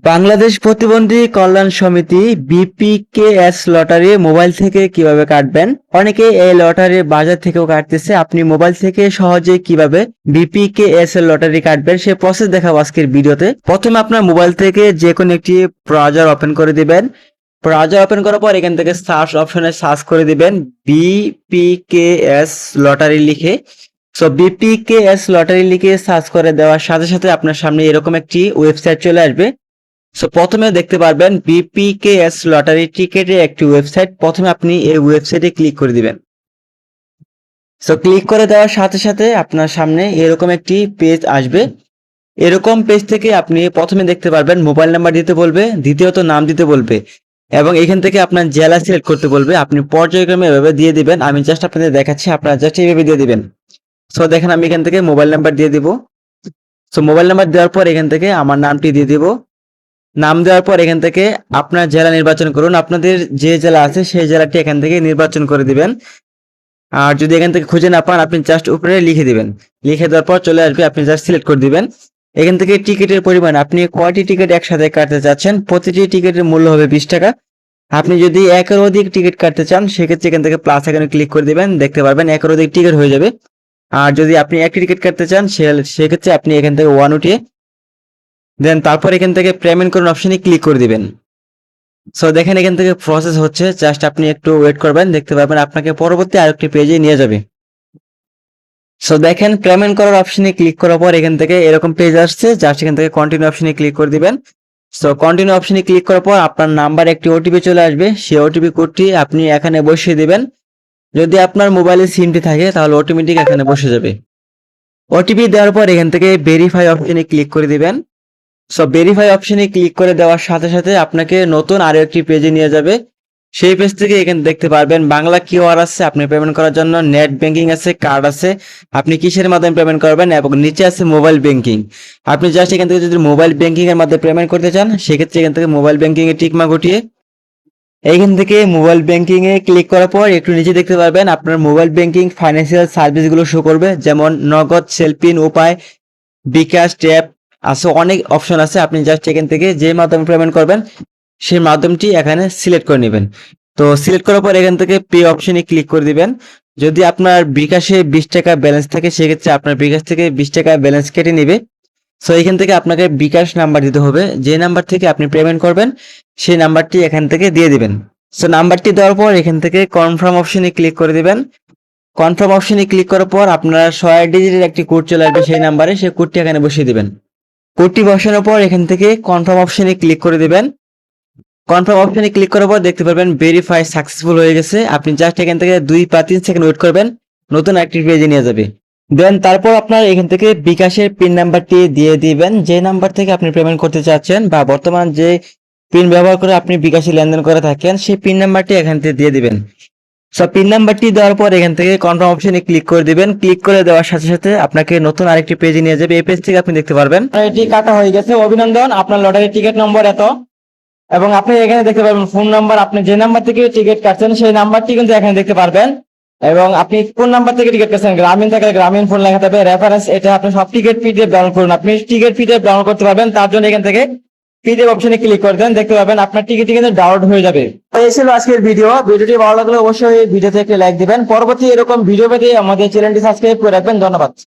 বাংলাদেশ প্রতিবন্ধী কল্যাণ সমিতি বিপিকেএস lottery mobile থেকে কিভাবে কাটবেন? অনেকে এই লটারি বাজার থেকেও কাটতেছে। আপনি মোবাইল থেকে সহজে কিভাবে বিপিকেএস এর লটারি কাটবেন সে প্রসেস দেখাবো আজকের ভিডিওতে। প্রথমে আপনার মোবাইল থেকে যে কোনো একটি ব্রাউজার ওপেন করে দিবেন। ব্রাউজার ওপেন করার পর এখান থেকে সার্চ অপশনে সার্চ করে দিবেন বিপিকেএস লটারি লিখে। সো বিপিকেএস লটারি লিখে সার্চ করে দেওয়ার সাথে সাথে আপনার সামনে এরকম একটি ওয়েবসাইট চলে আসবে। সো প্রথমে দেখতে পারবেন বিপিকেএস লটারি টিকেটের একটি ওয়েবসাইট। প্রথমে আপনি এই ওয়েবসাইটে ক্লিক করে দিবেন। সো ক্লিক করে দেওয়ার সাথে সাথে আপনার সামনে এরকম একটি পেজ আসবে। এরকম পেজ থেকে আপনি প্রথমে দেখতে পারবেন মোবাইল নাম্বার দিতে বলবে, দ্বিতীয়ত নাম দিতে বলবে এবং এখান থেকে আপনার জেলা সিলেক্ট করতে বলবে। আপনি পর্যায়ক্রমে এভাবে দিয়ে দিবেন। আমি জাস্ট আপনাদের দেখাচ্ছি, আপনারা জাস্ট এইভাবে দিয়ে দিবেন। সো দেখেন আমি এখান থেকে মোবাইল নাম্বার দিয়ে দিব। সো মোবাইল নাম্বার দেওয়ার পর এখান থেকে আমার নামটি দিয়ে দিব। নাম দেওয়ার পর এখান থেকে আপনার জেলা নির্বাচন করুন। আপনাদের যে জেলা আছে সেই জেলাটি এখান থেকে নির্বাচন করে দিবেন। আর যদি এখান থেকে খুঁজে না পান আপনি জাস্ট উপরে লিখে দিবেন। লিখে দেওয়ার পর চলে আসবে, আপনি জাস্ট সিলেক্ট করে দিবেন। এখান থেকে টিকিটের পরিমাণ, আপনি কয়টি টিকিট একসাথে কাটতে চাচ্ছেন। প্রতিটি টিকিটের মূল্য হবে 20 টাকা। আপনি যদি একের অধিক টিকিট কাটতে চান সেক্ষেত্রে এখান থেকে প্লাস এখানে ক্লিক করে দিবেন। দেখতে পারবেন একের অধিক টিকিট হয়ে যাবে। আর যদি আপনি একটি টিকিট কাটতে চান সেক্ষেত্রে আপনি এখান থেকে 1 উঠিয়ে দেন তারপর এখান থেকে পেমেন্ট করুন অপশনে ক্লিক করে দিবেন। সো দেখেন এখান থেকে প্রসেস হচ্ছে, জাস্ট আপনি একটু ওয়েট করবেন। দেখতে পাবেন আপনাকে পরবর্তী আরেকটি পেজে নিয়ে যাবে। সো দেখেন পেমেন্ট করার অপশনে ক্লিক করার পর এখান থেকে এরকম পেজ আসছে। জাস্ট এখান থেকে কন্টিনিউ অপশনে ক্লিক করে দিবেন। সো কন্টিনিউ অপশনে ক্লিক করার পর আপনার নাম্বার একটি ওটিপি চলে আসবে। সেই ওটিপি কোডটি আপনি এখানে বসিয়ে দিবেন। যদি আপনার মোবাইলে সিমটি থাকে তাহলে অটোমেটিক এখানে বসে যাবে। ওটিপি দেওয়ার পর এখান থেকে ভেরিফাই অপশনে ক্লিক করে দিবেন। সো ভেরিফাই অপশনে ক্লিক করে দেওয়ার সাথে সাথে আপনাকে নতুন আরো একটি পেজে নিয়ে যাবে। সেই পেজ থেকে এখানে দেখতে পারবেন বাংলা কিউআর আছে আপনি পেমেন্ট করার জন্য, নেট ব্যাংকিং আছে, কার্ড আছে, আপনি কিসের মাধ্যমে পেমেন্ট করবেন এবং নিচে আছে মোবাইল ব্যাংকিং। আপনি জাস্ট এখান থেকে যদি মোবাইল ব্যাংকিং এর মাধ্যমে পেমেন্ট করতে চান সেক্ষেত্রে এখান থেকে মোবাইল ব্যাংকিং এ টিকমার্ক উঠিয়ে এইখান থেকে মোবাইল ব্যাংকিং এ ক্লিক করার পর একটু নিচে দেখতে পারবেন আপনার মোবাইল ব্যাংকিং ফাইন্যান্সিয়াল সার্ভিস গুলো শো করবে, যেমন নগদ, সেলপিন, উপায়, বিকাশ, ট্যাপ আছে, অনেক অপশন আছে। আপনি জাস্ট এখান থেকে যে মাধ্যমে পেমেন্ট করবেন সেই মাধ্যমটি এখানে সিলেক্ট করে নেবেন। তো সিলেক্ট করার পর এখান থেকে পে অপশনে ক্লিক করে দিবেন। যদি আপনার বিকাশে 20 টাকা ব্যালেন্স থাকে সেক্ষেত্রে আপনার বিকাশ থেকে 20 টাকা ব্যালেন্স কেটে নেবে। সো এখান থেকে আপনাকে বিকাশ নাম্বার দিতে হবে, যে নাম্বার থেকে আপনি পেমেন্ট করবেন সেই নাম্বারটি এখান থেকে দিয়ে দিবেন। সো নাম্বারটি দেওয়ার পর এখান থেকে কনফার্ম অপশনে ক্লিক করে দিবেন। কনফার্ম অপশনে ক্লিক করার পর আপনার 6 ডিজিটের একটি কোড চলে আসবে সেই নাম্বারে, সেই কোডটি এখানে বসিয়ে দিবেন। কোডটি বসানোর পর এখান থেকে কনফার্ম অপশনে ক্লিক করে দিবেন। কনফার্ম অপশনে ক্লিক করার পর দেখতে পারবেন ভেরিফাই সাকসেসফুল হয়ে গেছে। আপনি জাস্ট এখান থেকে 2 বা 3 সেকেন্ড ওয়েট করবেন, নতুন একটি পেজে নিয়ে যাবে। দেন তারপর আপনার এখান থেকে বিকাশের পিন নাম্বারটি দিয়ে দিবেন, যে নাম্বার থেকে আপনি পেমেন্ট করতে চাচ্ছেন বা বর্তমান যে পিন ব্যবহার করে আপনি বিকাশে লেনদেন করে থাকেন সেই পিন নাম্বারটি এখান থেকে দিয়ে দিবেন। সব পিন নাম্বারটি দেওয়ার পর এখান থেকে কনফার্ম অপশনে ক্লিক করে দিবেন। ক্লিক করে দেওয়ার সাথে সাথে আপনাকে নতুন আরেকটি পেজে নিয়ে যাবে। এই পেজ থেকে আপনি দেখতে পারবেন এটি কাটা হয়ে গেছে, অভিনন্দন, আপনার লটারি টিকিট নম্বর এত। এবং আপনি এখানে দেখতে পারবেন ফোন নাম্বার, আপনি যে নাম্বার থেকে টিকিট কাটছেন সেই নাম্বারটি কিন্তু এখানে দেখতে পারবেন। এবং আপনি কোন নাম্বার থেকে টিকিট কাটছেন, গ্রামীণ থাকলে গ্রামীণ ফোন লেখা থাকবে, রেফারেন্স এটা আপনি সব টিকিট পিডিএফ ডাউনলোড করুন। আপনি টিকিট পিডিএফ ডাউনলোড করতে পারবেন, তার জন্য এখান থেকে পিডিএফ অপশনে ক্লিক করে দেন। দেখতে পাবেন আপনার টিকিট কিন্তু ডাউনলোড হয়ে যাবে। এই ছিল আজকের ভিডিওটি ভালো লাগলে অবশ্যই ভিডিওতে একটি লাইক দিবেন। পরবর্তী এরকম ভিডিও পেতে আমাদের চ্যানেলটি সাবস্ক্রাইব করে রাখবেন। ধন্যবাদ।